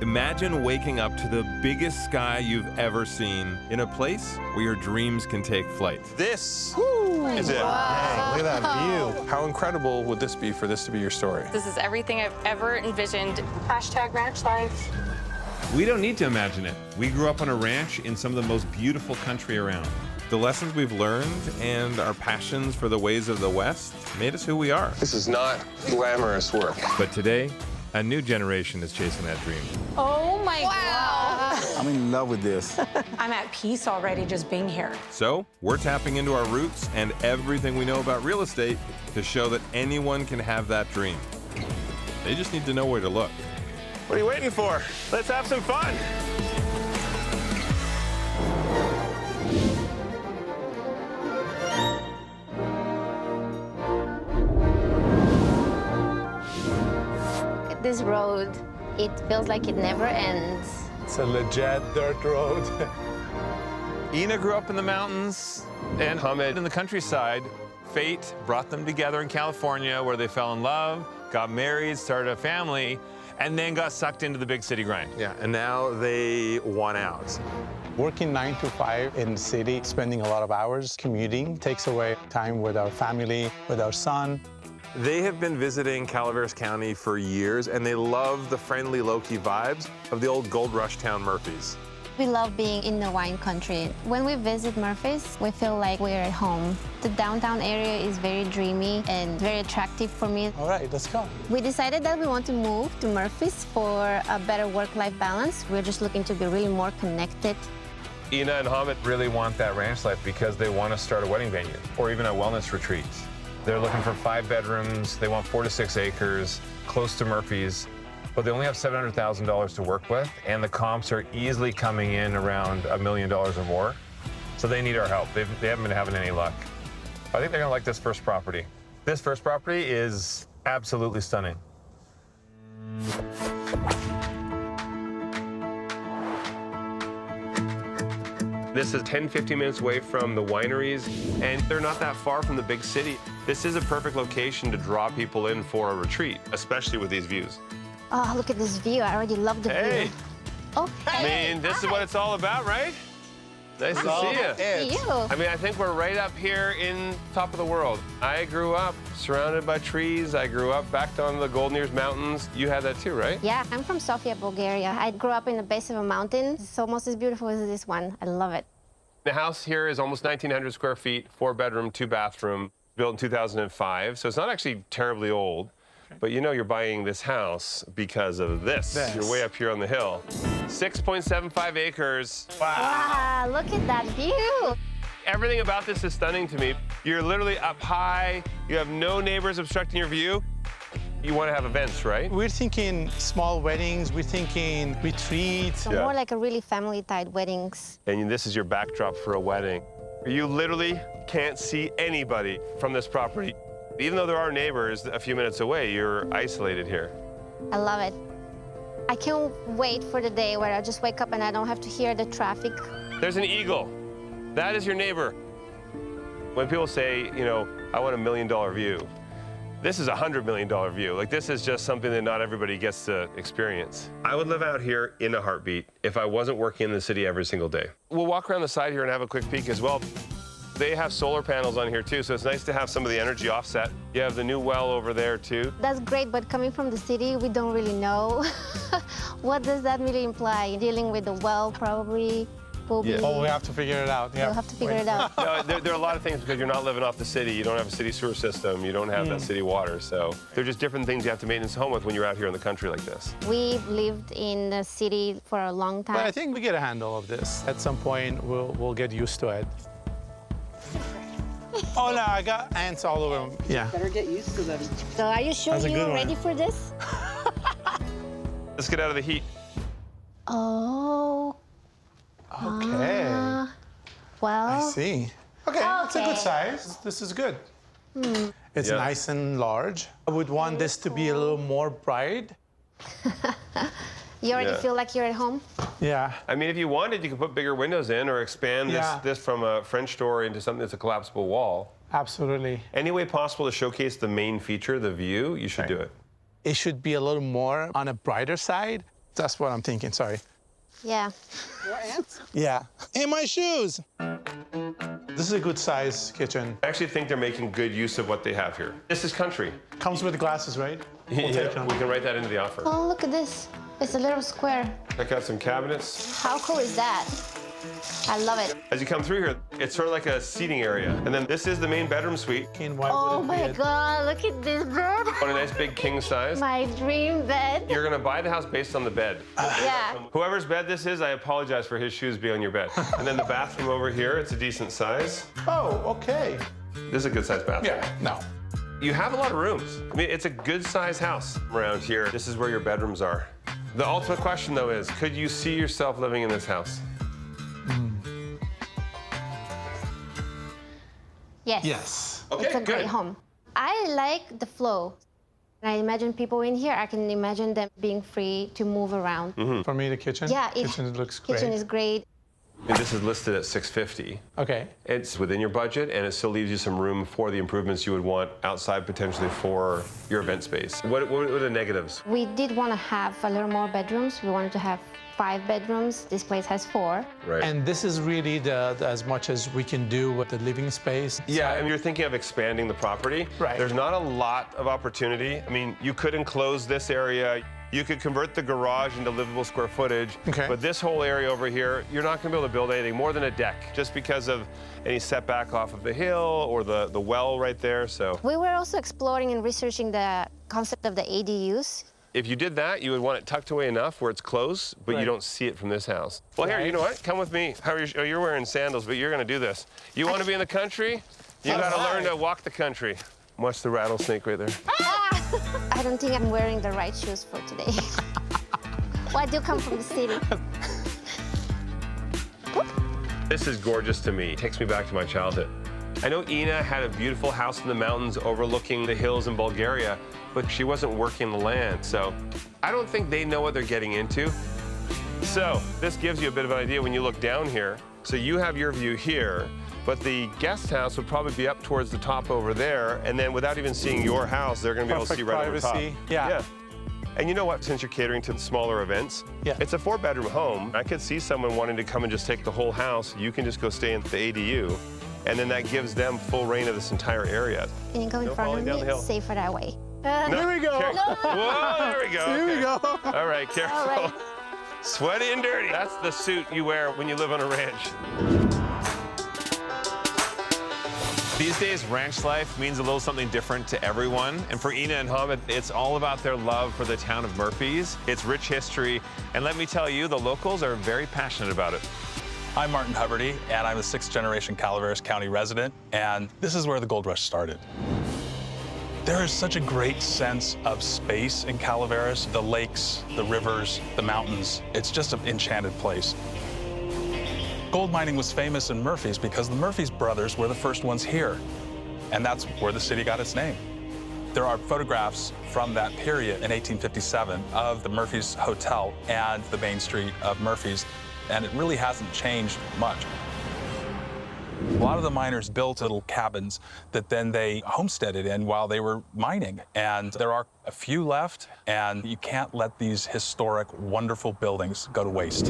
Imagine waking up to the biggest sky you've ever seen in a place where your dreams can take flight. This is it. Wow. Dang, look at that view. How incredible would this be for this to be your story? This is everything I've ever envisioned. Hashtag ranch life. We don't need to imagine it. We grew up on a ranch in some of the most beautiful country around. The lessons we've learned and our passions for the ways of the West made us who we are. This is not glamorous work. But today, a new generation is chasing that dream. Oh my Wow. God. I'm in love with this. I'm at peace already just being here. So, we're tapping into our roots and everything we know about real estate to show that anyone can have that dream. They just need to know where to look. What are you waiting for? Let's have some fun. This road, it feels like it never ends. It's a legit dirt road. Ina grew up in the mountains and Hamid in the countryside. Fate brought them together in California where they fell in love, got married, started a family, and then got sucked into the big city grind. Yeah, and now they want out. Working 9 to 5 in the city, spending a lot of hours commuting, takes away time with our family, with our son. They have been visiting Calaveras County for years, and they love the friendly, low-key vibes of the old gold rush town Murphys. We love being in the wine country. When we visit Murphys, we feel like we're at home. The downtown area is very dreamy and very attractive for me. All right, let's go. We decided that we want to move to Murphys for a better work-life balance. We're just looking to be really more connected. Ina and Hamid really want that ranch life because they want to start a wedding venue or even a wellness retreat. They're looking for 5 bedrooms. They want 4 to 6 acres, close to Murphys, but they only have $700,000 to work with, and the comps are easily coming in around $1 million or more. So they need our help. They haven't been having any luck. I think they're gonna like this first property. This first property is absolutely stunning. This is 10, 15 minutes away from the wineries, and they're not that far from the big city. This is a perfect location to draw people in for a retreat, especially with these views. Oh, look at this view. I already love the Hey. view. Oh, I mean, this is what it's all about, right? Nice to see you. you. I mean, I think we're right up here in top of the world. I grew up surrounded by trees. I grew up back on the Golden Ears Mountains. You had that too, right? Yeah, I'm from Sofia, Bulgaria. I grew up in the base of a mountain. It's almost as beautiful as this one. I love it. The house here is almost 1,900 square feet, 4-bedroom, 2-bathroom, built in 2005. So it's not actually terribly old. But you know you're buying this house because of this. You're way up here on the hill. 6.75 acres. Wow, look at that view. Everything about this is stunning to me. You're literally up high. You have no neighbors obstructing your view. You want to have events, right? We're thinking small weddings, we're thinking retreats. So more like a really family-tied weddings. And this is your backdrop for a wedding. You literally can't see anybody from this property. Even though there are neighbors a few minutes away, you're isolated here. I love it. I can't wait for the day where I just wake up and I don't have to hear the traffic. There's an eagle. That is your neighbor. When people say, you know, I want $1 million view, this is a $100 million view. Like, this is just something that not everybody gets to experience. I would live out here in a heartbeat if I wasn't working in the city every single day. We'll walk around the side here and have a quick peek as well. They have solar panels on here too, so it's nice to have some of the energy offset. You have the new well over there too. That's great, but coming from the city, we don't really know. What does that really imply? Dealing with the well probably will be... Oh, we have to figure it out. We'll have to figure it out. No, there are a lot of things because you're not living off the city. You don't have a city sewer system. You don't have that city water. So they're just different things you have to maintenance home with when you're out here in the country like this. We've lived in the city for a long time. But I think we get a handle of this. At some point, we'll get used to it. Oh, no, I got ants all over them. Yeah. Better get used to them. So are you sure That's a good you're one. ready for this? Let's get out of the heat. Oh. Okay. Well. I see. Okay, it's a good size. This is good. It's nice and large. I would want this to be a little more bright. You already feel like you're at home? Yeah. I mean, if you wanted, you could put bigger windows in or expand this from a French door into something that's a collapsible wall. Absolutely. Any way possible to showcase the main feature, the view, you should do it. It should be a little more on a brighter side. That's what I'm thinking, sorry. Yeah. Yeah. Hey, my shoes! This is a good size kitchen. I actually think they're making good use of what they have here. This is country. Comes with glasses, right? We'll Yeah, take them. we can write that into the offer. Oh, look at this. It's a little square. Check out some cabinets. How cool is that? I love it. As you come through here, it's sort of like a seating area. And then this is the main bedroom suite. Oh my God, look at this bed. On a nice big king size. My dream bed. You're gonna buy the house based on the bed. Yeah. Whoever's bed this is, I apologize for his shoes being on your bed. And then the bathroom over here, it's a decent size. Oh, okay. This is a good sized bathroom. Yeah, no. You have a lot of rooms. I mean, it's a good sized house around here. This is where your bedrooms are. The ultimate question though is, could you see yourself living in this house? Yes. Yes. It's a great good. home. I like the flow. When I imagine people in here, I can imagine them being free to move around. For me, the kitchen? Yeah, Kitchen looks great. kitchen is great. And this is listed at $650. Okay. It's within your budget, and it still leaves you some room for the improvements you would want outside potentially for your event space. What are the negatives? We did want to have a little more bedrooms. We wanted to have 5 bedrooms. This place has 4. Right. And this is really as much as we can do with the living space. Yeah, and you're thinking of expanding the property. Right. There's not a lot of opportunity. I mean, you could enclose this area. You could convert the garage into livable square footage. Okay. But this whole area over here, you're not going to be able to build anything more than a deck, just because of any setback off of the hill or the well right there. So We were also exploring and researching the concept of the ADUs. if you did that, you would want it tucked away enough where it's close, but you Right. don't see it from this house. Well, here, you know what? Come with me. How are you? Oh, you're wearing sandals, but you're going to do this. You want to be in the country? You got to learn to walk the country. Watch the rattlesnake right there. I don't think I'm wearing the right shoes for today. Well, I do come from the city. This is gorgeous to me. It takes me back to my childhood. I know Ina had a beautiful house in the mountains overlooking the hills in Bulgaria, but she wasn't working the land, so I don't think they know what they're getting into. So this gives you a bit of an idea when you look down here. So you have your view here, but the guest house would probably be up towards the top over there, and then without even seeing your house, they're gonna be able to see Perfect right over top. privacy. Yeah. And you know what, since you're catering to the smaller events, Yeah. it's a 4-bedroom home. I could see someone wanting to come and just take the whole house. You can just go stay in the ADU, and then that gives them full reign of this entire area. Can you go in No front falling of down me? the hill. It's safer that way. Here we go. Whoa, there we go. Here we okay. go. All right, careful. All right. Sweaty and dirty. That's the suit you wear when you live on a ranch. These days, ranch life means a little something different to everyone. And for Ina and Hamid, it's all about their love for the town of Murphys, its rich history. And let me tell you, the locals are very passionate about it. I'm Martin Huberty, and I'm a 6th-generation Calaveras County resident, and this is where the gold rush started. There is such a great sense of space in Calaveras, the lakes, the rivers, the mountains. It's just an enchanted place. Gold mining was famous in Murphys because the Murphys brothers were the first ones here, and that's where the city got its name. There are photographs from that period in 1857 of the Murphys Hotel and the main street of Murphys, and it really hasn't changed much. A lot of the miners built little cabins that then they homesteaded in while they were mining, and there are a few left, and you can't let these historic, wonderful buildings go to waste.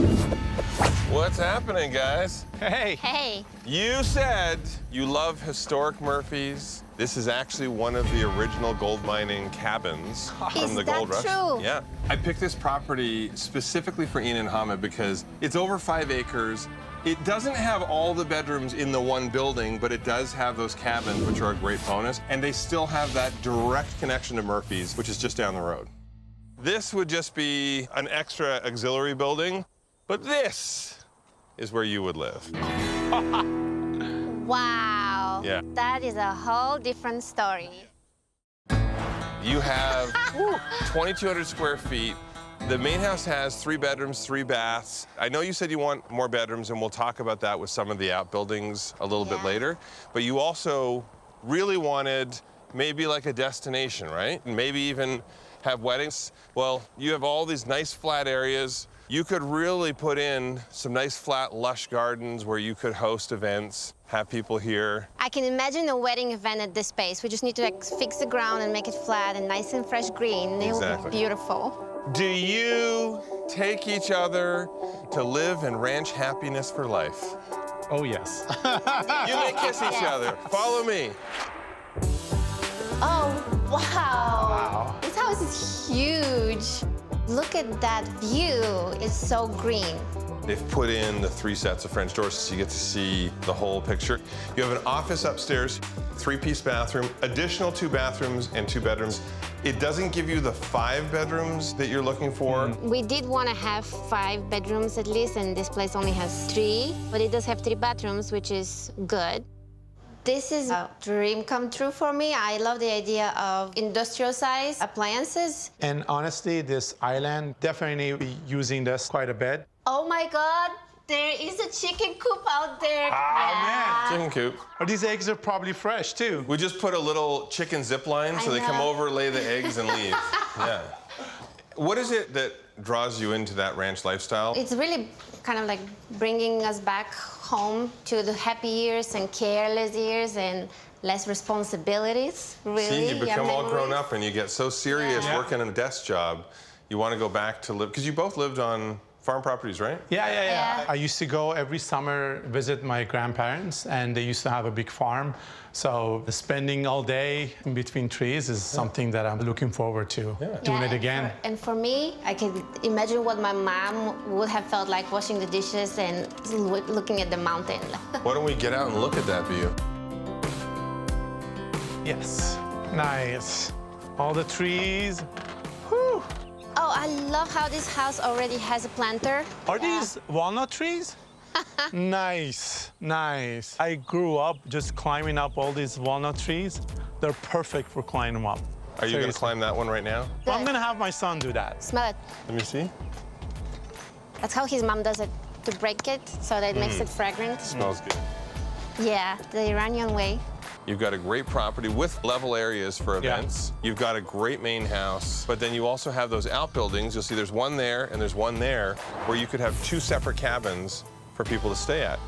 What's happening, guys? Hey. Hey. You said you love historic Murphys. This is actually one of the original gold mining cabins from Is the that gold rush. true? Yeah. I picked this property specifically for Ina and Hamid because it's over 5 acres. It doesn't have all the bedrooms in the one building, but it does have those cabins, which are a great bonus. And they still have that direct connection to Murphys, which is just down the road. This would just be an extra auxiliary building, but this is where you would live. Wow. Yeah. That is a whole different story. You have 2,200 square feet. The main house has 3 bedrooms, 3 baths. I know you said you want more bedrooms, and we'll talk about that with some of the outbuildings a little bit later. But you also really wanted maybe like a destination, right? And maybe even have weddings. Well, you have all these nice flat areas. You could really put in some nice flat, lush gardens where you could host events, have people here. I can imagine a wedding event at this space. We just need to like fix the ground and make it flat and nice and fresh green. It will Exactly. be beautiful. Do you take each other to live in ranch happiness for life. Oh, yes. You may kiss each other. Follow me. Oh, wow. Wow. This house is huge. Look at that view. It's so green. They've put in the 3 sets of French doors so you get to see the whole picture. You have an office upstairs, 3-piece bathroom, additional 2 bathrooms and 2 bedrooms. It doesn't give you the 5 bedrooms that you're looking for. We did want to have 5 bedrooms at least, and this place only has 3, but it does have 3 bathrooms, which is good. This is a dream come true for me. I love the idea of industrial size appliances. And honestly, this island, definitely be using this quite a bit. Oh my God, there is a chicken coop out there. man. Chicken coop. Oh, these eggs are probably fresh, too. We just put a little chicken zip line so I they come know. over, lay the eggs, and leave. Yeah. What is it that draws you into that ranch lifestyle? It's really kind of like bringing us back home to the happy years and careless years and less responsibilities, really. See, you become all grown memories. up and you get so serious Yeah. working in a desk job, you want to go back to live, because you both lived on farm properties, right? Yeah. I used to go every summer visit my grandparents, and they used to have a big farm. So spending all day in between trees is something that I'm looking forward to doing it again. And for me, I can imagine what my mom would have felt like washing the dishes and looking at the mountain. Why don't we get out and look at that view? Yes, nice. All the trees. Whew. Oh, I love how this house already has a planter. Are these walnut trees? Nice, nice. I grew up just climbing up all these walnut trees. They're perfect for climbing them up. Are you going to Seriously. climb that one right now? Well, I'm gonna have my son do that. Smell it. Let me see. That's how his mom does it, to break it so that it makes it fragrant. Smells good. Yeah, the Iranian way. You've got a great property with level areas for events. You've got a great main house, but then you also have those outbuildings. You'll see there's one there and there's one there where you could have 2 separate cabins for people to stay at.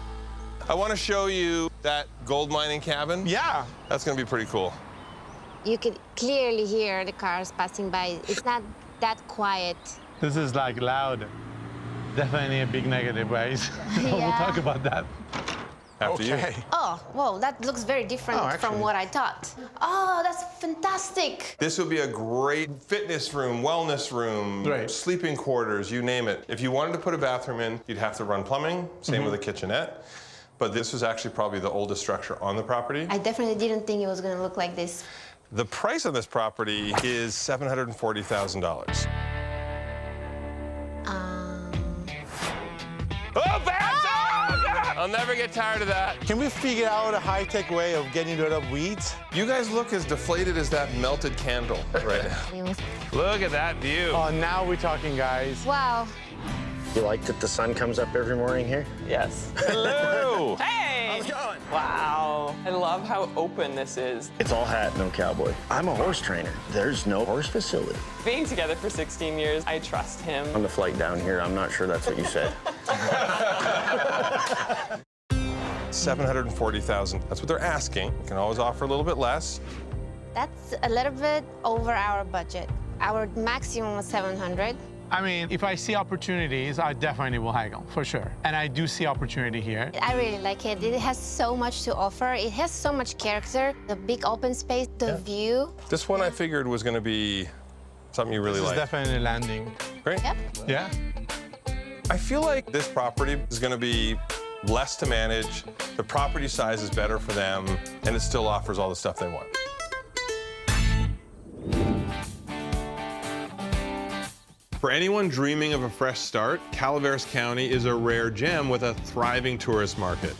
I want to show you that gold mining cabin. Yeah. That's going to be pretty cool. You could clearly hear the cars passing by. It's not that quiet. This is like loud. Definitely a big negative, guys. We'll Yeah. talk about that. After you. Oh, whoa, that looks very different Oh, from actually. what I thought. Oh, that's fantastic. This would be a great fitness room, wellness room, Right. sleeping quarters, you name it. If you wanted to put a bathroom in, you'd have to run plumbing, same with a kitchenette. But this was actually probably the oldest structure on the property. I definitely didn't think it was gonna look like this. The price on this property is $740,000. Oh, bats! Oh, God! I'll never get tired of that. Can we figure out a high-tech way of getting rid of weeds? You guys look as deflated as that melted candle right now. Look at that view. Oh, now we're talking, guys. Wow. You like that the sun comes up every morning here? Yes. Hello. Hey! How's it going? Wow. I love how open this is. It's all hat, no cowboy. I'm a horse trainer. There's no horse facility. Being together for 16 years, I trust him. On the flight down here, I'm not sure that's what you said. $740,000. That's what they're asking. You can always offer a little bit less. That's a little bit over our budget. Our maximum was 700. I mean, if I see opportunities, I definitely will haggle, for sure. And I do see opportunity here. I really like it. It has so much to offer. It has so much character. The big open space, the view. This one I figured was going to be something you really This is like. definitely landing. Great. Yep. Yeah? I feel like this property is going to be less to manage. The property size is better for them, and it still offers all the stuff they want. For anyone dreaming of a fresh start, Calaveras County is a rare gem with a thriving tourist market.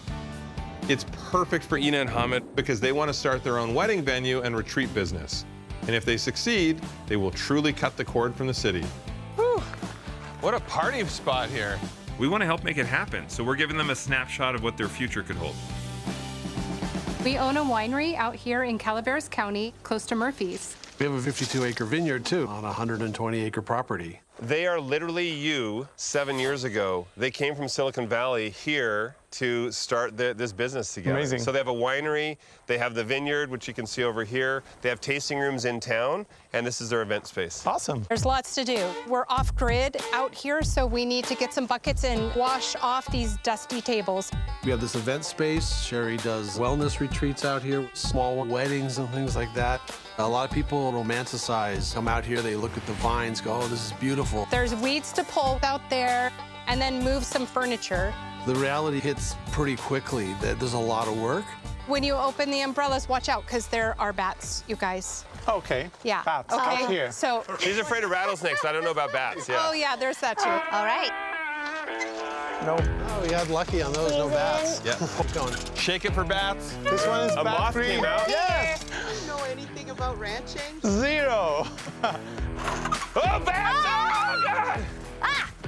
It's perfect for Ina and Hamid because they want to start their own wedding venue and retreat business. And if they succeed, they will truly cut the cord from the city. Whew. What a party spot here. We want to help make it happen, so we're giving them a snapshot of what their future could hold. We own a winery out here in Calaveras County, close to Murphy's. We have a 52-acre vineyard, too, on a 120-acre property. They are literally you 7 years ago. They came from Silicon Valley here to start this business together. Amazing. So they have a winery, they have the vineyard, which you can see over here. They have tasting rooms in town, and this is their event space. Awesome. There's lots to do. We're off-grid out here, so we need to get some buckets and wash off these dusty tables. We have this event space. Sherry does wellness retreats out here, small weddings and things like that. A lot of people romanticize, come out here, they look at the vines, go, oh, this is beautiful. There's weeds to pull out there, and then move some furniture. The reality hits pretty quickly that there's a lot of work. When you open the umbrellas, watch out, because there are bats, you guys. Okay. Yeah. Bats. Okay. Out here. So. She's afraid of rattlesnakes. I don't know about bats. Yeah. Oh yeah, there's that too. All right. No. Oh, we had lucky on those, no bats. Yeah. Keep going. Shake it for bats. This one is A moth bat-free. came out. Yes. Do you know anything about ranching? 0. Oh, bats! Oh, God!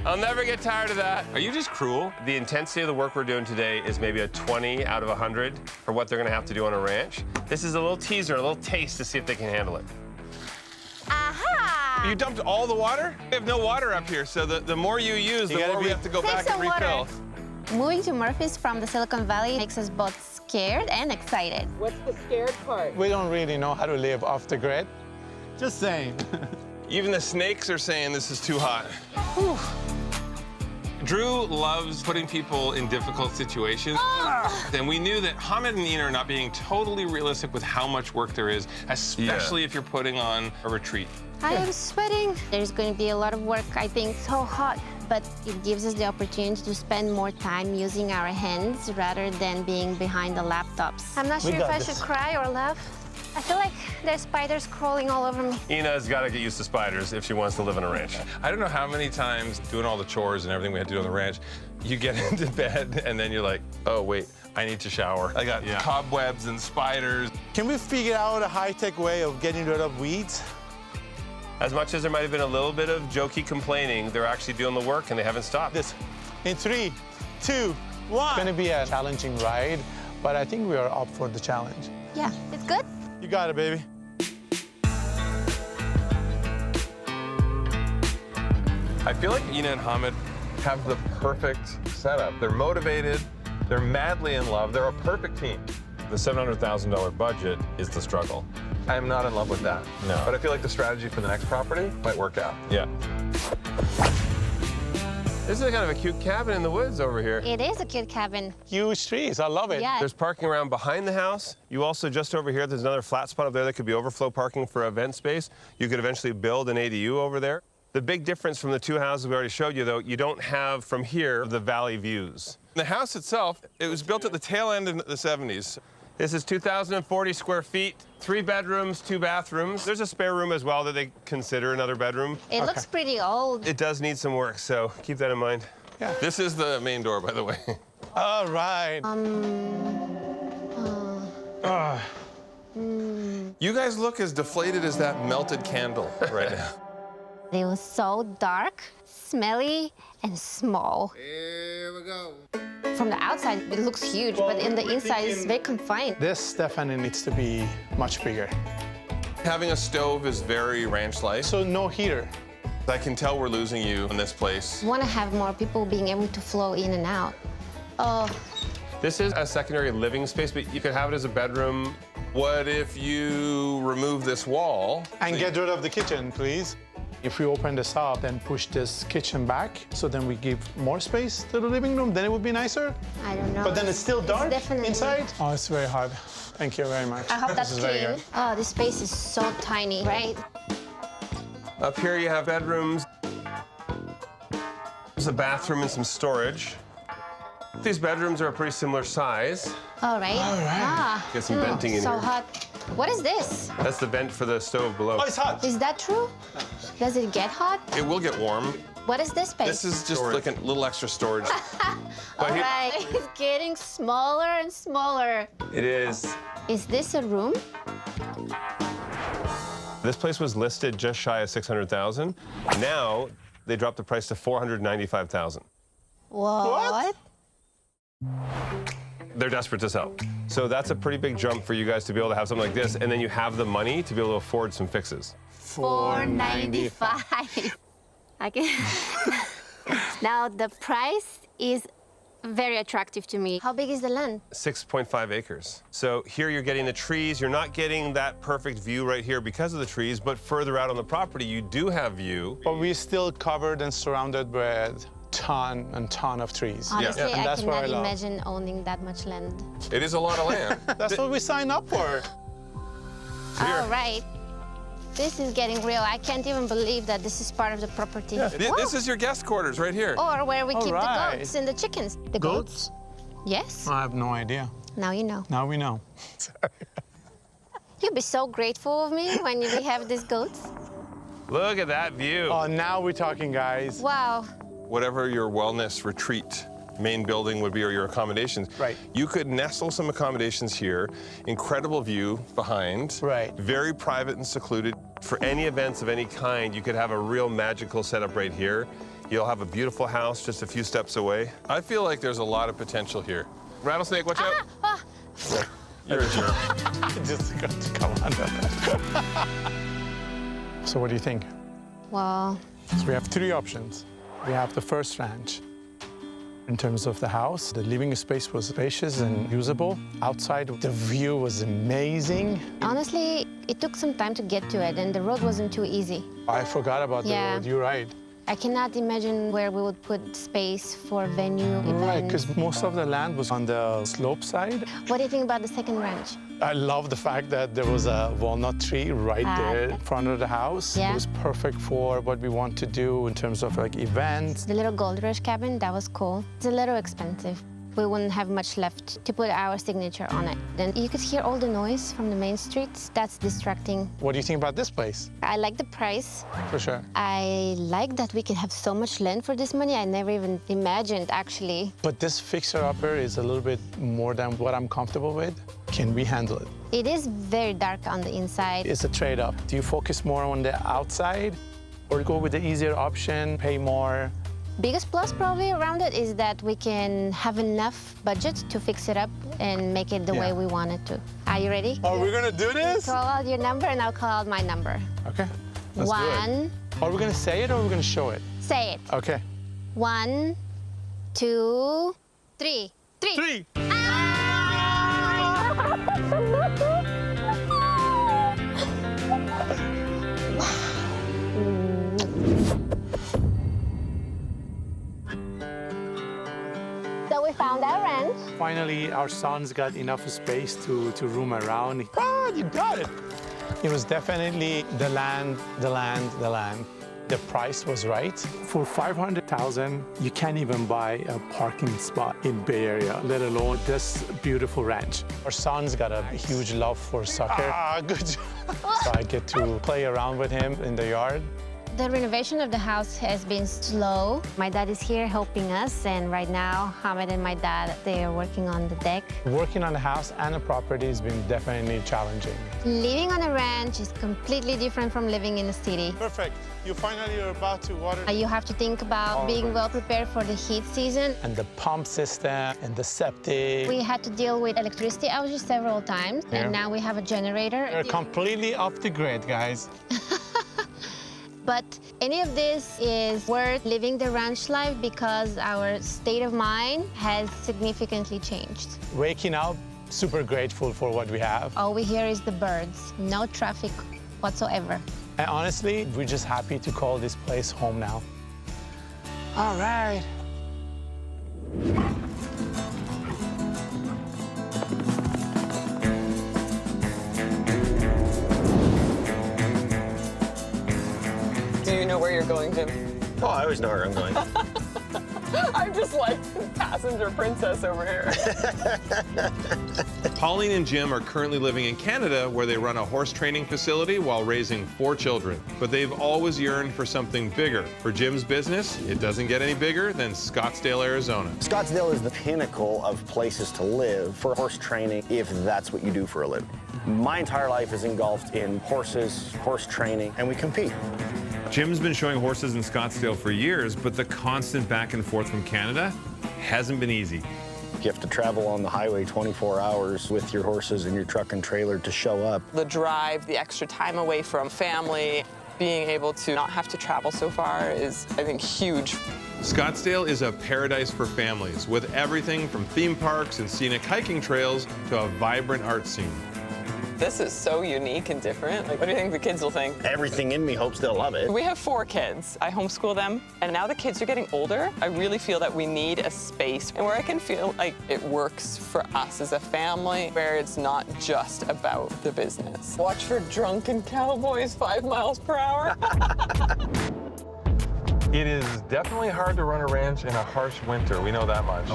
I'll never get tired of that. Are you just cruel? The intensity of the work we're doing today is maybe a 20 out of 100 for what they're gonna have to do on a ranch. This is a little teaser, a little taste to see if they can handle it. Aha! You dumped all the water? We have no water up here, so the more you use, the more we have to go Take back and some water. refill. Moving to Murphy's from the Silicon Valley makes us both scared and excited. What's the scared part? We don't really know how to live off the grid. Just saying. Even the snakes are saying this is too hot. Whew. Drew loves putting people in difficult situations. And we knew that Hamid and Ina are not being totally realistic with how much work there is, especially if you're putting on a retreat. I am sweating. There's going to be a lot of work, I think, so hot. But it gives us the opportunity to spend more time using our hands rather than being behind the laptops. I'm not sure if I should cry or laugh. I feel like there's spiders crawling all over me. Ina's got to get used to spiders if she wants to live on a ranch. I don't know how many times doing all the chores and everything we had to do on the ranch, you get into bed and then you're like, oh, wait, I need to shower. I got cobwebs and spiders. Can we figure out a high-tech way of getting rid of weeds? As much as there might have been a little bit of jokey complaining, they're actually doing the work and they haven't stopped. This in 3, 2, 1. It's going to be a challenging ride, but I think we are up for the challenge. Yeah, it's good. You got it, baby. I feel like Ina and Hamid have the perfect setup. They're motivated, they're madly in love, they're a perfect team. The $700,000 budget is the struggle. I am not in love with that. No. But I feel like the strategy for the next property might work out. Yeah. This is kind of a cute cabin in the woods over here. It is a cute cabin. Huge trees, I love it. Yeah. There's parking around behind the house. You also, just over here, there's another flat spot up there that could be overflow parking for event space. You could eventually build an ADU over there. The big difference from the two houses we already showed you, though, you don't have from here the valley views. The house itself, it was built at the tail end of the 70s. This is 2,040 square feet, 3 bedrooms, 2 bathrooms. There's a spare room as well that they consider another bedroom. It looks pretty old. It does need some work, so keep that in mind. Yeah. This is the main door, by the way. All right. You guys look as deflated as that melted candle right now. It was so dark, smelly, and small. Here we go. From the outside, it looks huge, but in the inside, it's very confined. This definitely needs to be much bigger. Having a stove is very ranch-like. So no heater. I can tell we're losing you in this place. I want to have more people being able to flow in and out. Oh, This is a secondary living space, but you could have it as a bedroom. What if you remove this wall? And get rid of the kitchen, please. If we open this up and push this kitchen back, so then we give more space to the living room, then it would be nicer. I don't know. But then it's still dark definitely inside. Oh, it's very hard. Thank you very much. I hope that's this is very clean. good. Oh, this space is so tiny, right? Up here you have bedrooms. There's a bathroom and some storage. These bedrooms are a pretty similar size. All right. Ah, Get some venting in so here. hot. What is this? That's the vent for the stove below. Oh, it's hot. Is that true? Does it get hot? It will get warm. What is this space? This is just like a little extra storage. All right. It's getting smaller and smaller. It is. Is this a room? This place was listed just shy of $600,000. Now they dropped the price to $495,000. What? They're desperate to sell. So that's a pretty big jump for you guys to be able to have something like this, and then you have the money to be able to afford some fixes. $495. I can. Now the price is very attractive to me. How big is the land? 6.5 acres. So here you're getting the trees. You're not getting that perfect view right here because of the trees, but further out on the property, you do have view. But we're still covered and surrounded with ton and ton of trees. Honestly, And I that's what cannot I love. imagine owning that much land. It is a lot of land. That's what we signed up for. All right. This is getting real. I can't even believe that this is part of the property. Yeah. This is your guest quarters right here. Or where we keep right. the goats and the chickens. The goats? Yes. I have no idea. Now you know. Now we know. You'll be so grateful of me when we have these goats. Look at that view. Oh, now we're talking, guys. Wow. Whatever your wellness retreat main building would be, or your accommodations. Right. You could nestle some accommodations here. Incredible view behind. Right. Very private and secluded. For any events of any kind, you could have a real magical setup right here. You'll have a beautiful house just a few steps away. I feel like there's a lot of potential here. Rattlesnake, watch out. You're a jerk. Just come on. So what do you think? Well, So we have three options. We have the first ranch. In terms of the house, the living space was spacious and usable. Outside, the view was amazing. honestly, it took some time to get to it, and the road wasn't too easy. I forgot about the road. You're right. I cannot imagine where we would put space for venue Right, events. because most of the land was on the slope side. What do you think about the second ranch? I love the fact that there was a walnut tree right there in front of the house. Yeah. It was perfect for what we want to do in terms of like events. The little Gold Rush cabin, that was cool. It's a little expensive. We wouldn't have much left to put our signature on it. Then you could hear all the noise from the main streets. That's distracting. What do you think about this place? I like the price. For sure. I like that we can have so much land for this money. I never even imagined, actually. But this fixer-upper is a little bit more than what I'm comfortable with. Can we handle it? It is very dark on the inside. It's a trade-off. Do you focus more on the outside or go with the easier option, pay more? Biggest plus probably around it is that we can have enough budget to fix it up and make it the way we want it to. Are you ready? Oh, we're gonna do this? Call out your number and I'll call out my number. Okay, let's do it. One. Are we gonna say it or are we gonna show it? Say it. Okay. 1, 2, 3. 3. 3. So we found our ranch. Finally, our sons got enough space to roam around. Ah, you got it. It was definitely the land, the land, the land. The price was right. For $500,000, you can't even buy a parking spot in Bay Area, let alone this beautiful ranch. Our son's got a huge love for soccer. Ah, good job. So I get to play around with him in the yard. The renovation of the house has been slow. My dad is here helping us, and right now, Hamid and my dad, they are working on the deck. Working on the house and the property has been definitely challenging. Living on a ranch is completely different from living in a city. Perfect. You finally are about to water. You have to think about being well prepared for the heat season. And the pump system and the septic. We had to deal with electricity outages several times, and now we have a generator. We're completely off the grid, guys. But any of this is worth living the ranch life because our state of mind has significantly changed. Waking up, super grateful for what we have. All we hear is the birds, no traffic whatsoever. And honestly, we're just happy to call this place home now. All right. Do you know where you're going, Jim? Oh, I always know where I'm going. I'm just like passenger princess over here. Pauline and Jim are currently living in Canada, where they run a horse training facility while raising 4 children. But they've always yearned for something bigger. For Jim's business, it doesn't get any bigger than Scottsdale, Arizona. Scottsdale is the pinnacle of places to live for horse training if that's what you do for a living. My entire life is engulfed in horses, horse training, and we compete. Jim's been showing horses in Scottsdale for years, but the constant back and forth from Canada hasn't been easy. You have to travel on the highway 24 hours with your horses and your truck and trailer to show up. The drive, the extra time away from family, being able to not have to travel so far is, I think, huge. Scottsdale is a paradise for families with everything from theme parks and scenic hiking trails to a vibrant art scene. This is so unique and different. Like, what do you think the kids will think? Everything in me hopes they'll love it. We have 4 kids. I homeschool them, and now the kids are getting older. I really feel that we need a space and where I can feel like it works for us as a family, where it's not just about the business. Watch for drunken cowboys 5 miles per hour. It is definitely hard to run a ranch in a harsh winter. We know that much.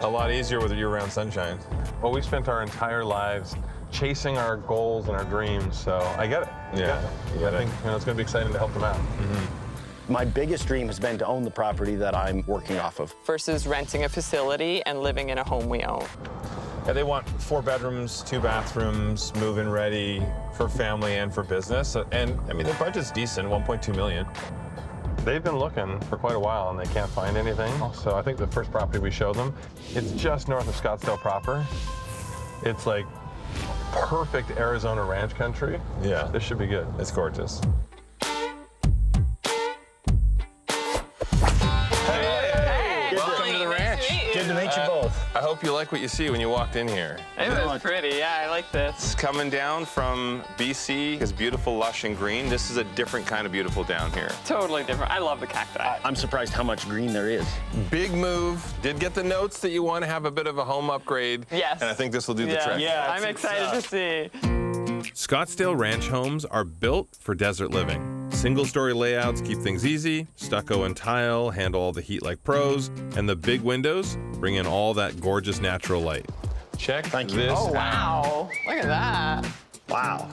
A lot easier with year-round sunshine. Well, we spent our entire lives chasing our goals and our dreams, so I get it. Yeah. I think it's going to be exciting to help them out. My biggest dream has been to own the property that I'm working off of. Versus renting a facility and living in a home we own. Yeah, they want 4 bedrooms, 2 bathrooms, move-in ready for family and for business. And I mean, the budget's decent, $1.2 million. They've been looking for quite a while and they can't find anything. So I think the first property we showed them, it's just north of Scottsdale proper. It's like perfect Arizona ranch country. Yeah. This should be good. It's gorgeous. Welcome to the ranch. Good to meet you both. I hope you like what you see when you walked in here. It was pretty, yeah, I like this. It's coming down from BC. It's beautiful, lush, and green. This is a different kind of beautiful down here. Totally different. I love the cacti. I'm surprised how much green there is. Big move. Did get the notes that you want to have a bit of a home upgrade. Yes. And I think this will do the trick. Yeah, I'm excited to see. Scottsdale ranch homes are built for desert living. Single-story layouts keep things easy, stucco and tile handle all the heat like pros, and the big windows bring in all that gorgeous natural light. Check this Oh, wow. Look at that. Wow.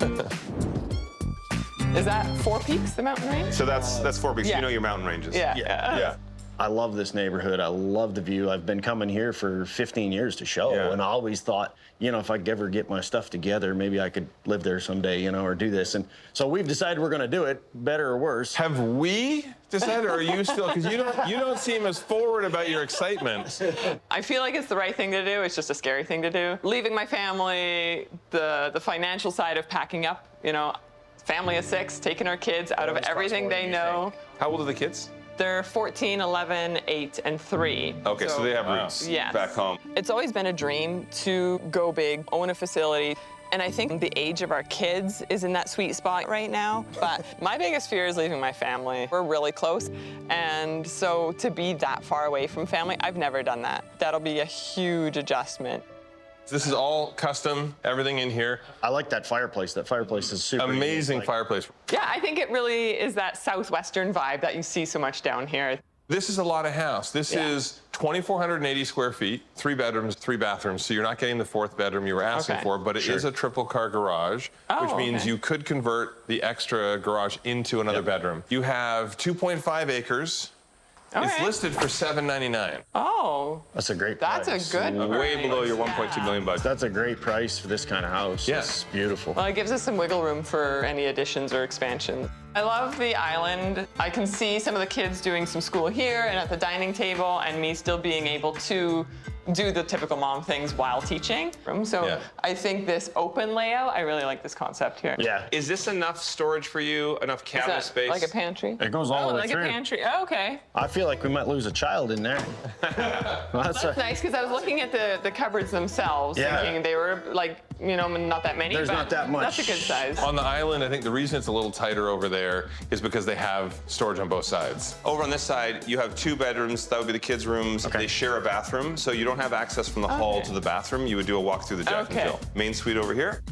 Is that 4 Peaks, the mountain range? So that's 4 Peaks. Yeah. You know your mountain ranges. Yeah. I love this neighborhood. I love the view. I've been coming here for 15 years to show, and I always thought, you know, if I could ever get my stuff together, maybe I could live there someday, you know, or do this. And so we've decided we're going to do it, better or worse. Have we decided, or are you still? Because you don't seem as forward about your excitement. I feel like it's the right thing to do. It's just a scary thing to do. Leaving my family, the financial side of packing up, you know, family of 6, taking our kids out of everything they know. How old are the kids? They're 14, 11, 8, and 3. Okay, so they have roots back home. It's always been a dream to go big, own a facility. And I think the age of our kids is in that sweet spot right now. But my biggest fear is leaving my family. We're really close. And so to be that far away from family, I've never done that. That'll be a huge adjustment. This is all custom, everything in here. I like that fireplace. That fireplace is super amazing unique. fireplace. Yeah, I think it really is that southwestern vibe that you see so much down here. This is a lot of house. This is 2,480 square feet, 3 bedrooms, 3 bathrooms. So you're not getting the 4th bedroom you were asking for, but it is a triple car garage, which means you could convert the extra garage into another bedroom. You have 2.5 acres. It's listed for $799. Oh. That's a great price. That's a good Way price. below your $1.2 million budget. That's a great price for this kind of house. Yes. It's beautiful. Well, it gives us some wiggle room for any additions or expansions. I love the island. I can see some of the kids doing some school here and at the dining table, and me still being able to do the typical mom things while teaching. So I think this open layout, I really like this concept here. Yeah. Is this enough storage for you? Enough cabinet space? Like a pantry? It goes all the way like through. a pantry. Oh, okay. I feel like we might lose a child in there. That's nice, because I was looking at the cupboards themselves, thinking they were like, you know, not that many. There's but not that much. That's a good size. On the island, I think the reason it's a little tighter over there is because they have storage on both sides. Over on this side, you have 2 bedrooms. That would be the kids' rooms. They share a bathroom, so you don't have access from the hall to the bathroom. You would do a walk through the Jack and Jill. Main suite over here.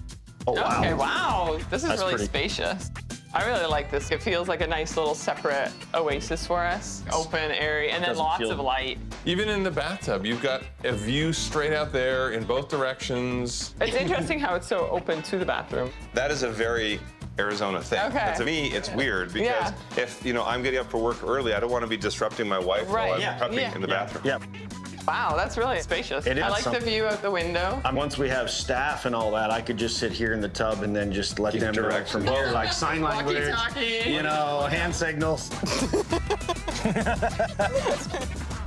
Oh, wow. Okay, wow. This is That's really pretty. spacious. I really like this. It feels like a nice little separate oasis for us. Open area, and then lots of light. Even in the bathtub, you've got a view straight out there in both directions. It's interesting how it's so open to the bathroom. That is a very Arizona thing. Okay. To me, it's weird because if, you know, I'm getting up for work early, I don't want to be disrupting my wife while I'm prepping in the bathroom. Yeah. Wow, that's really spacious. It is I like the view out the window. Once we have staff and all that, I could just sit here in the tub and then just let them direct from here, like sign language, you know, hand signals.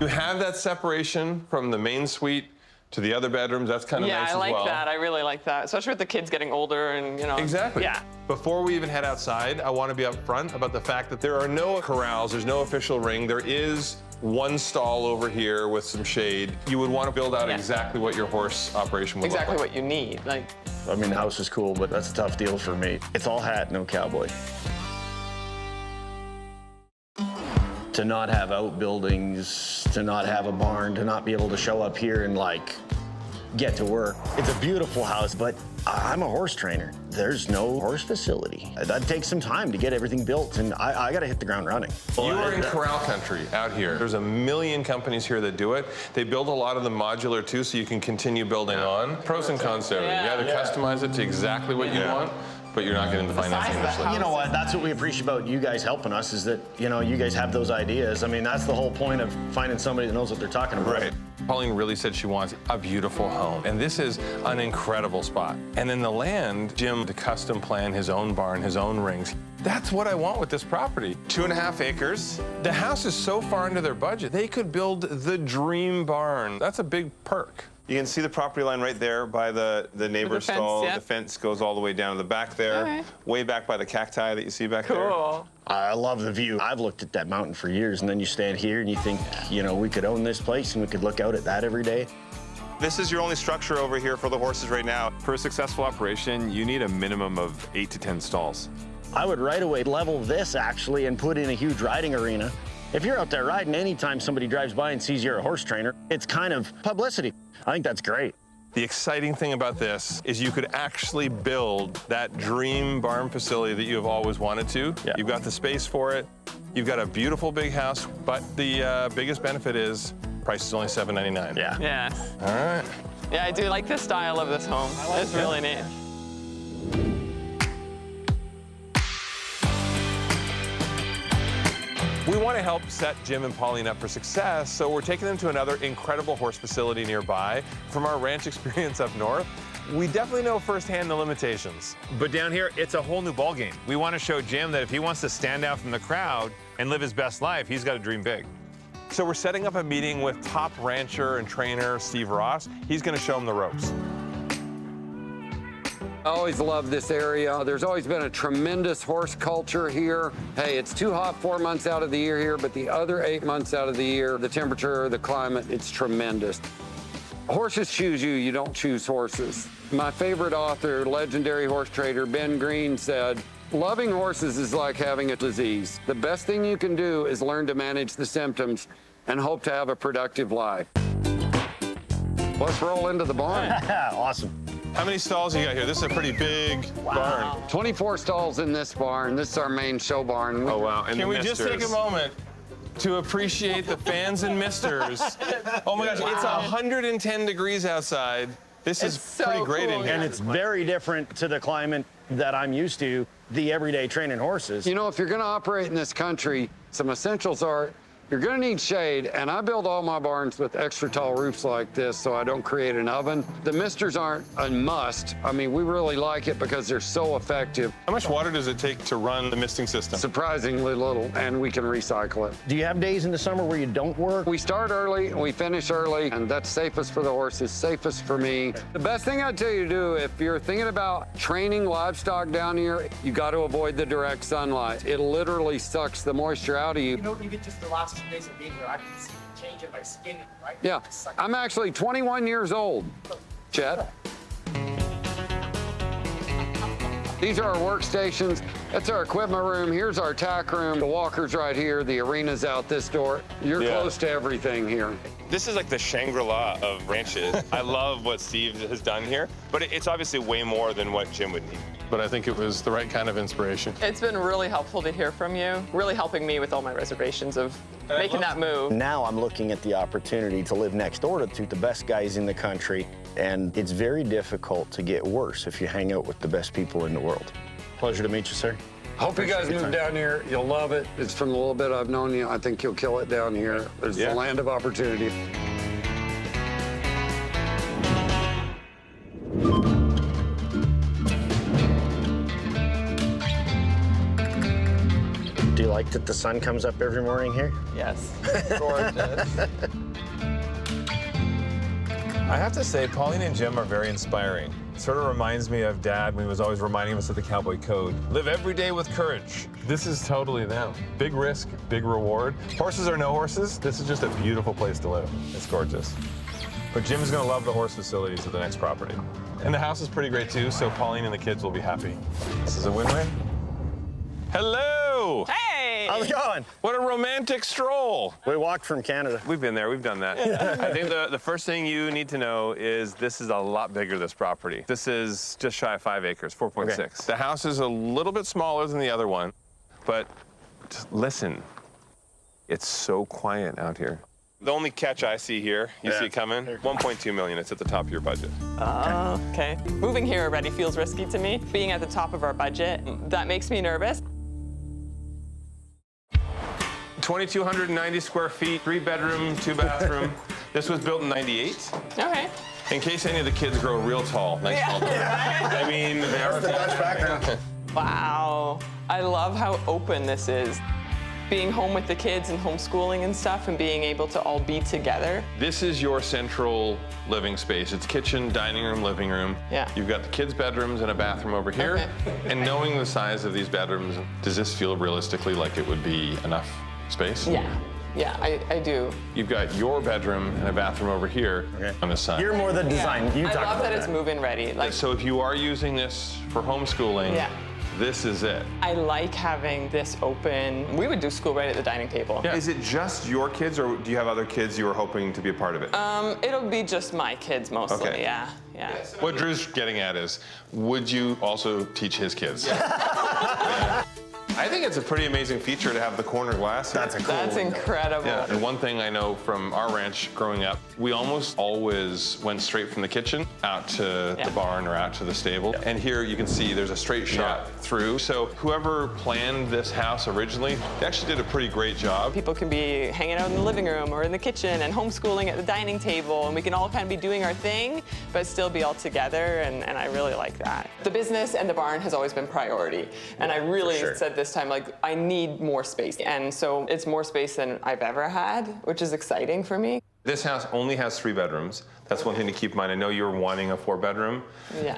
You have that separation from the main suite to the other bedrooms. That's kind of nice as well. Yeah, I like that. I really like that, especially with the kids getting older and, you know. Exactly. Yeah. Before we even head outside, I want to be upfront about the fact that there are no corrals, there's no official ring. There is one stall over here with some shade. You would want to build out exactly what your horse operation would look like. What you need. Like, I mean, the house is cool, but that's a tough deal for me. It's all hat, no cowboy. To not have outbuildings, to not have a barn, to not be able to show up here and like get to work. It's a beautiful house, but I'm a horse trainer. There's no horse facility. That takes some time to get everything built, and I got to hit the ground running. You are in corral country out here. There's a million companies here that do it. They build a lot of them modular too, so you can continue building on. Pros and cons to everything. You either customize it to exactly what you want, but you're not getting the financing initially. You know what? That's what we appreciate about you guys helping us, is that, you know, you guys have those ideas. I mean, that's the whole point of finding somebody that knows what they're talking about. Right. Pauline really said she wants a beautiful home, and this is an incredible spot. And then the land, Jim to custom plan his own barn, his own rings. That's what I want with this property. 2.5 acres. The house is so far under their budget, they could build the dream barn. That's a big perk. You can see the property line right there by the neighbor's fence, stall. yeah. The fence goes all the way down to the back there, All right. way back by the cacti that you see back there. cool. I love the view. I've looked at that mountain for years, and then you stand here and you think, you know, we could own this place and we could look out at that every day. This is your only structure over here for the horses right now. For a successful operation, you need a minimum of 8 to 10 stalls. I would right away level this, actually, and put in a huge riding arena. If you're out there riding, anytime somebody drives by and sees you're a horse trainer, it's kind of publicity. I think that's great. The exciting thing about this is you could actually build that dream barn facility that you have always wanted to. Yeah. You've got the space for it. You've got a beautiful big house, but the biggest benefit is price is only $799. Yeah. Yes. All right. Yeah, I do like the style of this home. It's really neat. We want to help set Jim and Pauline up for success, so we're taking them to another incredible horse facility nearby. From our ranch experience up north, we definitely know firsthand the limitations. But down here, it's a whole new ballgame. We want to show Jim that if he wants to stand out from the crowd and live his best life, he's got to dream big. So we're setting up a meeting with top rancher and trainer Steve Ross. He's going to show him the ropes. I always loved this area. There's always been a tremendous horse culture here. Hey, it's too hot 4 months out of the year here, but the other 8 months out of the year, the temperature, the climate, it's tremendous. Horses choose you, you don't choose horses. My favorite author, legendary horse trader Ben Green said, loving horses is like having a disease. The best thing you can do is learn to manage the symptoms and hope to have a productive life. Let's roll into the barn. Awesome. How many stalls you got here? This is a pretty big barn. 24 stalls in this barn. This is our main show barn. Oh, wow. And can we just take a moment to appreciate the fans and misters? Oh, my gosh. It's 110 degrees outside. This is pretty great in here. And it's very different to the climate that I'm used to, the everyday training horses. You know, if you're going to operate in this country, some essentials are you're going to need shade, and I build all my barns with extra tall roofs like this so I don't create an oven. The misters aren't a must. I mean, we really like it because they're so effective. How much water does it take to run the misting system? Surprisingly little, and we can recycle it. Do you have days in the summer where you don't work? We start early and we finish early, and that's safest for the horses, safest for me. The best thing I'd tell you to do if you're thinking about training livestock down here, you got to avoid the direct sunlight. It literally sucks the moisture out of you. You know, even just the last 2 days of being here, I can see the change in my skin, right? Yeah, I'm actually 21 years old, Chet. These are our workstations. That's our equipment room. Here's our tack room. The walker's right here. The arena's out this door. You're close to everything here. This is like the Shangri-La of ranches. I love what Steve has done here, but it's obviously way more than what Jim would need. But I think it was the right kind of inspiration. It's been really helpful to hear from you, really helping me with all my reservations of making that move. Now I'm looking at the opportunity to live next door to the best guys in the country, and it's very difficult to get worse if you hang out with the best people in the world. Pleasure to meet you, sir. Hope you guys move down here. You'll love it. It's from the little bit I've known you. I think you'll kill it down here. It's the land of opportunity. Do you like that the sun comes up every morning here? Yes. Gorgeous. I have to say, Pauline and Jim are very inspiring. Sort of reminds me of Dad when he was always reminding us of the Cowboy code. Live every day with courage. This is totally them. Big risk, big reward. Horses or no horses, this is just a beautiful place to live. It's gorgeous. But Jim's gonna love the horse facilities at the next property. And the house is pretty great too, so Pauline and the kids will be happy. This is a win-win. Hello! Hey! How's it going? What a romantic stroll. We walked from Canada. We've been there, we've done that. I think the first thing you need to know is this is a lot bigger, this property. This is just shy of 5 acres, 4.6. Okay. The house is a little bit smaller than the other one, but just listen, it's so quiet out here. The only catch I see here, you see it coming? 1.2 million, it's at the top of your budget. Okay. Moving here already feels risky to me. Being at the top of our budget, that makes me nervous. 2,290 square feet, 3-bedroom, 2-bathroom. This was built in '98. Okay. In case any of the kids grow real tall, nice tall. I mean, they are the Dutch background. Wow. I love how open this is. Being home with the kids and homeschooling and stuff and being able to all be together. This is your central living space. It's kitchen, dining room, living room. Yeah. You've got the kids' bedrooms and a bathroom over here. Okay. And knowing the size of these bedrooms, does this feel realistically like it would be enough space? Yeah, I do. You've got your bedroom and a bathroom over here on the side. You're more the design. You talk about I love that it's move-in ready. Like, so if you are using this for homeschooling, this is it. I like having this open. We would do school right at the dining table. Yeah. Is it just your kids, or do you have other kids you are hoping to be a part of it? It'll be just my kids mostly, yeah. What Drew's getting at is, would you also teach his kids? I think it's a pretty amazing feature to have the corner glass here. That's incredible. Yeah, and one thing I know from our ranch growing up, we almost always went straight from the kitchen out to the barn or out to the stable. And here you can see there's a straight shot through. So whoever planned this house originally, they actually did a pretty great job. People can be hanging out in the living room or in the kitchen and homeschooling at the dining table, and we can all kind of be doing our thing, but still be all together, and I really like that. The business and the barn has always been priority, and I really said this time, like, I need more space. And so it's more space than I've ever had, which is exciting for me. This house only has 3 bedrooms. That's one thing to keep in mind. I know you're wanting a 4-bedroom,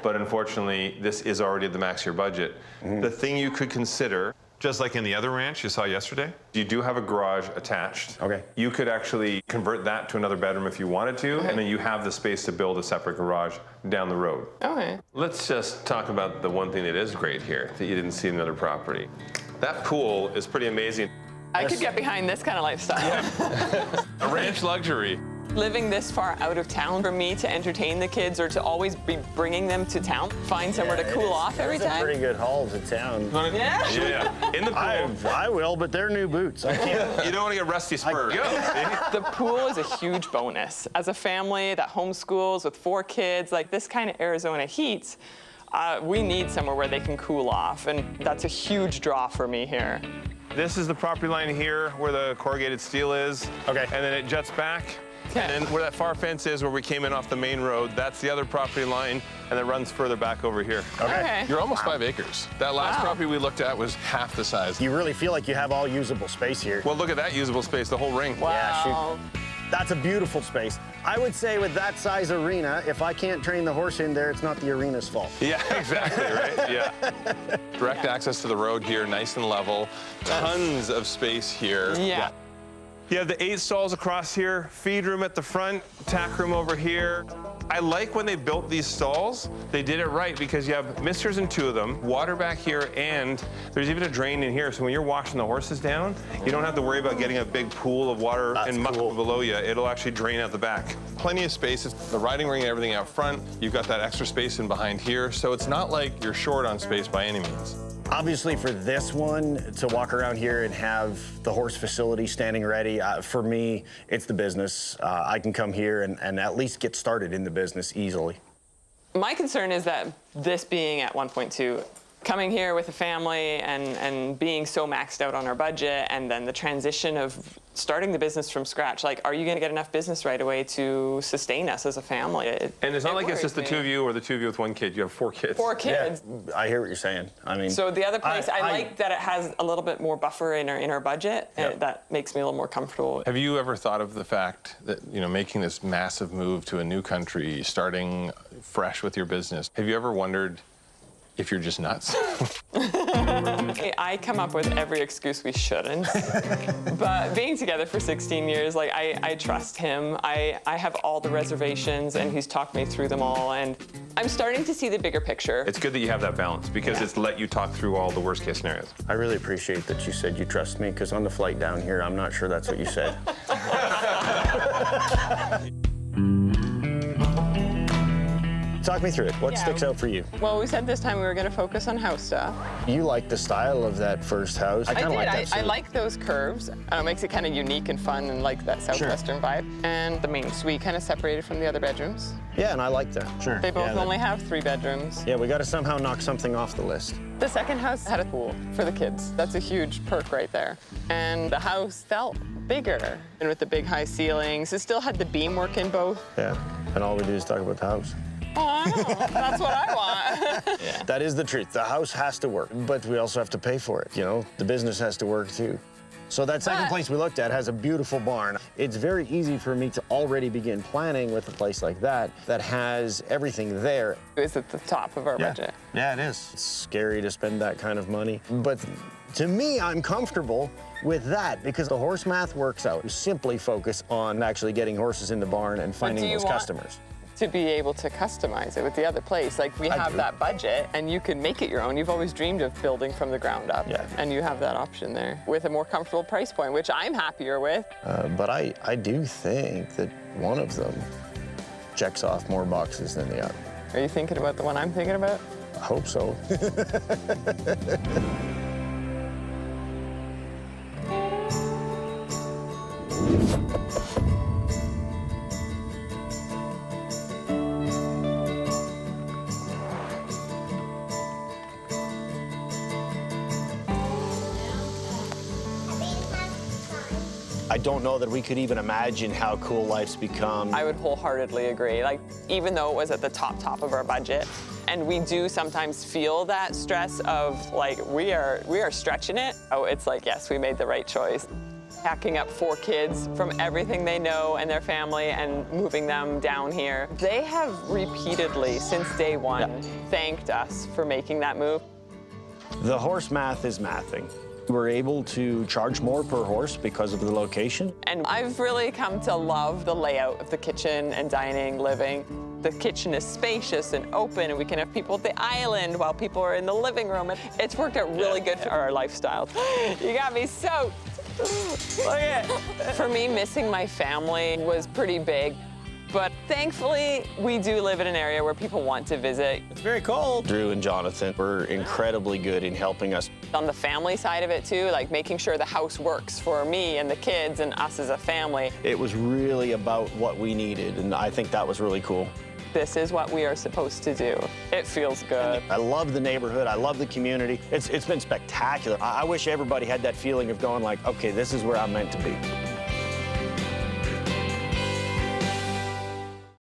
but unfortunately, this is already at the max of your budget. The thing you could consider, just like in the other ranch you saw yesterday, you do have a garage attached. Okay. You could actually convert that to another bedroom if you wanted to, and then you have the space to build a separate garage down the road. Okay. Let's just talk about the one thing that is great here that you didn't see in another property. That pool is pretty amazing. I could get behind this kind of lifestyle. A ranch luxury. Living this far out of town for me to entertain the kids or to always be bringing them to town, find somewhere to cool off every time. It's a pretty good haul to town. Yeah. In the pool. I will, but they're new boots. I can't. You don't want to get rusty spurs. The pool is a huge bonus. As a family that homeschools with 4 kids, like this kind of Arizona heat, we need somewhere where they can cool off, and that's a huge draw for me here. This is the property line here where the corrugated steel is. Okay. And then it juts back. And then where that far fence is, where we came in off the main road, that's the other property line, and it runs further back over here. Okay. You're almost 5 acres. That last property we looked at was half the size. You really feel like you have all usable space here. Well, look at that usable space, the whole ring. Wow. Yeah, that's a beautiful space. I would say with that size arena, if I can't train the horse in there, it's not the arena's fault. Yeah, exactly, right? Yeah. Direct access to the road here, nice and level. Tons of space here. Yeah. You have the 8 stalls across here, feed room at the front, tack room over here. I like when they built these stalls, they did it right because you have misters in 2 of them, water back here, and there's even a drain in here. So when you're washing the horses down, you don't have to worry about getting a big pool of water and muck below you. It'll actually drain out the back. Plenty of space. It's the riding ring and everything out front. You've got that extra space in behind here. So it's not like you're short on space by any means. Obviously for this one, to walk around here and have the horse facility standing ready, for me, it's the business. I can come here and at least get started in the business easily. My concern is that this being at 1.2, coming here with a family and being so maxed out on our budget, and then the transition of starting the business from scratch. Like, are you going to get enough business right away to sustain us as a family? And it's not like it's just the worries two me. of you or the two of you with one kid. You have 4 kids. 4 kids. Yeah, I hear what you're saying. I mean, So the other place, I like that it has a little bit more buffer in our budget, and that makes me a little more comfortable. Have you ever thought of the fact that, you know, making this massive move to a new country, starting fresh with your business, have you ever wondered if you're just nuts? I come up with every excuse we shouldn't. But being together for 16 years, like, I trust him. I have all the reservations, and he's talked me through them all, and I'm starting to see the bigger picture. It's good that you have that balance because it's let you talk through all the worst case scenarios. I really appreciate that you said you trust me, because on the flight down here, I'm not sure that's what you said. Talk me through it. What sticks out for you? Well, we said this time we were going to focus on house stuff. You like the style of that first house. I kind of like that. I like those curves. It makes it kind of unique and fun and like that southwestern vibe. And the main suite kind of separated from the other bedrooms. Yeah, and I like that. Sure. They both only have 3 bedrooms. Yeah, we got to somehow knock something off the list. The second house had a pool for the kids. That's a huge perk right there. And the house felt bigger. And with the big high ceilings, it still had the beam work in both. Yeah, and all we do is talk about the house. Oh, I know. That's what I want. Yeah. That is the truth. The house has to work, but we also have to pay for it, you know? The business has to work too. So that second place we looked at has a beautiful barn. It's very easy for me to already begin planning with a place like that has everything there. It's at the top of our budget. Yeah, it is. It's scary to spend that kind of money, but to me, I'm comfortable with that because the horse math works out. You simply focus on actually getting horses in the barn and finding those customers. To be able to customize it with the other place. Like, we have that budget, and you can make it your own. You've always dreamed of building from the ground up, and you have that option there with a more comfortable price point, which I'm happier with. But I do think that one of them checks off more boxes than the other. Are you thinking about the one I'm thinking about? I hope so. I don't know that we could even imagine how cool life's become. I would wholeheartedly agree. Like, even though it was at the top of our budget, and we do sometimes feel that stress of, like, we are stretching it. Oh, it's like, yes, we made the right choice. Packing up 4 kids from everything they know and their family and moving them down here. They have repeatedly, since day one, thanked us for making that move. The horse math is mathing. We're able to charge more per horse because of the location. And I've really come to love the layout of the kitchen and dining, living. The kitchen is spacious and open, and we can have people at the island while people are in the living room. And it's worked out really good for our lifestyle. You got me soaked. Look at it. For me, missing my family was pretty big. But thankfully, we do live in an area where people want to visit. It's very cold. Drew and Jonathan were incredibly good in helping us. On the family side of it, too, like making sure the house works for me and the kids and us as a family. It was really about what we needed, and I think that was really cool. This is what we are supposed to do. It feels good. I love the neighborhood. I love the community. It's been spectacular. I wish everybody had that feeling of going like, okay, this is where I'm meant to be.